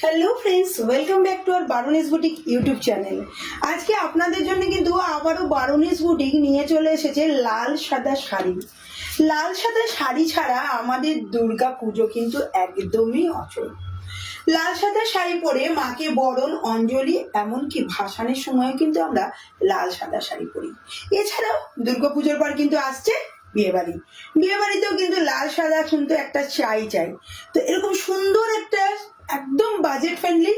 Hello friends, welcome back to our Baruni's boutique YouTube channel. আজকে আপনাদের জন্য কিন্তু আবারও বারুনিস বুটিক নিয়ে চলে এসেছে লাল সাদা শাড়ি। লাল সাদা শাড়ি ছাড়া আমাদের দুর্গা পুজো কিন্তু একদমই অচল। লাল সাদা শাড়ি পরে মাকে বরণ, অঞ্জলি, এমনকি ভাসানের সময় কিন্তু আমরা লাল সাদা শাড়ি পরি। এছাড়াও দুর্গাপুজোর পর কিন্তু আসছে বিয়েবাড়ি। বিয়েবাড়িতেও কিন্তু লাল সাদা কিন্তু একটা চাই। তো এরকম সুন্দর একটা एकदम budget friendly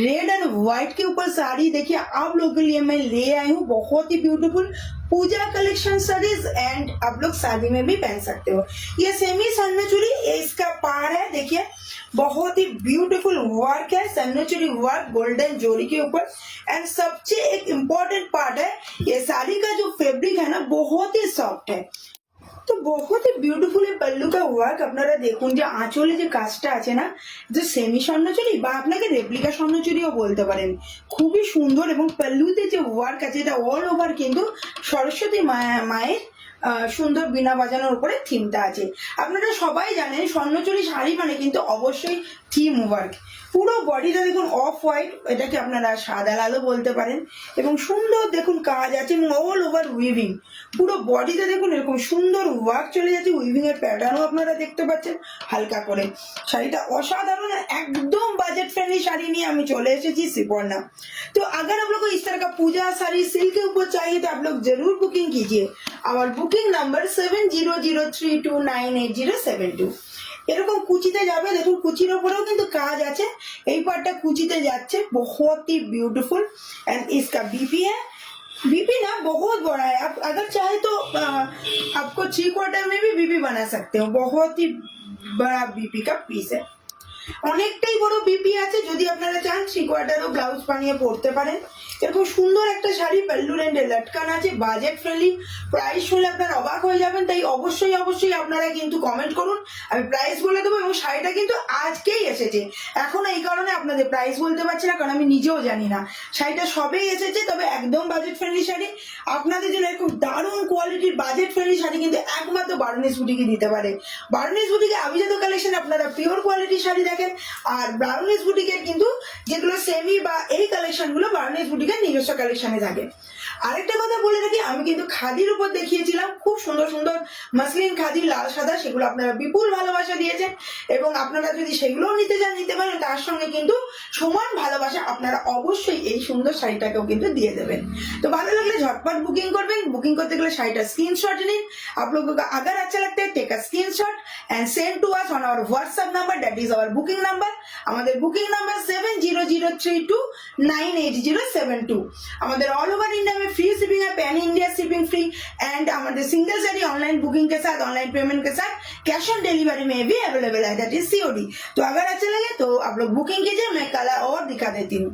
red and white के ऊपर साड़ी देखिए आप लोगों के लिए मैं ले आई हूँ। बहुत ही beautiful puja collection saris and आप लोग शादी में भी पहन सकते हो। ये सेमी सन्नचूरी इसका पार है, देखिए बहुत ही ब्यूटीफुल वर्क है, सन्नचूरी वर्क गोल्डन जोरी के ऊपर। एंड सबसे एक इम्पोर्टेंट पार्ट है, ये साड़ी का जो फैब्रिक है ना बहुत ही सॉफ्ट है। তো বহুত বিউটিফুল পল্লু কা ওয়ার্ক আপনারা দেখুন, যে আঁচলে যে কাজটা আছে না, যে সেমি স্বর্ণচুরি বা আপনাকে রেপ্লিকা স্বর্ণচুরিও বলতে পারেন, খুবই সুন্দর। এবং পল্লুতে যে ওয়ার্ক আছে এটা অল ওভার কিন্তু সরস্বতী মায়ের সুন্দর বিনা বাজানোর উপরে থিমটা আছে। আপনারা সবাই জানেন স্বর্ণচুরি শাড়ি মানে কিন্তু অবশ্যই থিম ওয়ার্ক। পুরো বডিটা দেখুন অফ হোয়াইট, এটাকে আপনারা সাদা লালও বলতে পারেন। এবং সুন্দর দেখুন কাজ আছে এবং অল ওভার উইভিং। পুরো বডিতে দেখুন এরকম সুন্দর ওয়ার্ক চলে যাচ্ছে, উইভিং এর প্যাটার্নও আপনারা দেখতে পাচ্ছেন হালকা করে। শাড়িটা অসাধারণ, एकदम बजट फ्रेंडली शाड़ी नहीं हमें चले एसेছি सुपर्णा। तो अगर आप लोग को इस तरह का पूजा साड़ी सिल्क के ऊपर चाहिए तो आप लोग जरूर बुकिंग कीजिए। और बुकिंग नंबर 7003298072। এরকম কুচিতে যাবে, দেখুন কুচির ওপরেও কিন্তু কাজ আছে, এই পার্টটা কুচিতে যাচ্ছে, बहुत ही ब्यूटीफुल। एंड इसका बीपी है, बीपी ना बहुत बड़ा है, आप अगर चाहे तो आपको 3/4 में भी बीपी बना सकते हो। बहुत ही बड़ा बीपी का पीस है, অনেকটাই বড় বিপি আছে। যদি আপনারা চান 3/4 ব্লাউজ বানিয়ে পরতে পারেন। এরকম সুন্দর একটা শাড়ি পল্লু রেন্ডে লটকান আছে, বাজেট ফ্রেন্ডলি। প্রাইস শুনলে আপনারা অবাক হয়ে যাবেন, তাই অবশ্যই আপনারা কিন্তু কমেন্ট করুন, আমি প্রাইস বলে দেবো। এবং শাড়িটা কিন্তু আজকেই এসেছে, এখন এই কারণে আপনাদের প্রাইস বলতে পারছি না, কারণ আমি নিজেও জানি না। শাড়িটা সবেই এসেছে, তবে একদম বাজেট ফ্রেন্ডলি শাড়ি আপনাদের জন্য। এরকম দারুণ কোয়ালিটির বাজেট ফ্রেন্ডলি শাড়ি কিন্তু একমাত্র বারুনিস বুটিকে দিতে পারে। বারুনিস বুটিকে আভিজাত কালেকশন আপনারা পিওর কোয়ালিটির শাড়ি দেখেন, আর বারুনিস বুটিকের কিন্তু যেগুলো সেমি বা এই কালেকশন গুলো বারুনিস বুটিকের নিজস্ব কালেকশনে থাকে। আরেকটা কথা বলে রাখি, আমি কিন্তু খাদির উপর দেখিয়েছিলাম খুব সুন্দর সুন্দর মাসলিন খাদি লাল সাদা, সেগুলো আপনারা বিপুল ভালোবাসা দিয়েছেন। এবং আপনারা যদি সেগুলোও নিতে চান নিতে পারেন, তার সঙ্গে কিন্তু সমান ভালোবাসা আপনারা অবশ্যই এই সুন্দর শাড়িটাকেও কিন্তু দিয়ে দেবেন। তো ভালো লাগলে ঝটপট বুকিং করবেন। বুকিং করতে গেলে শাড়িটা স্ক্রিনশট নিন। आप लोगों को अगर अच्छा लगता है take a screenshot and send to us on our WhatsApp number, that is our booking number. আমাদের বুকিং নাম্বার 7003298072। আমাদের ऑल ओवर इंडिया में फ्री शिपिंग है, pan India shipping free. And हमारे सिंगल साड़ी ऑनलाइन बुकिंग के साथ, online payment के साथ cash on delivery में भी अवेलेबल है, दैट इज COD। तो अगर अच्छा लगे तो आप लोग बुकिंग कीजिए, मैं कलर और दिखा देती हूँ।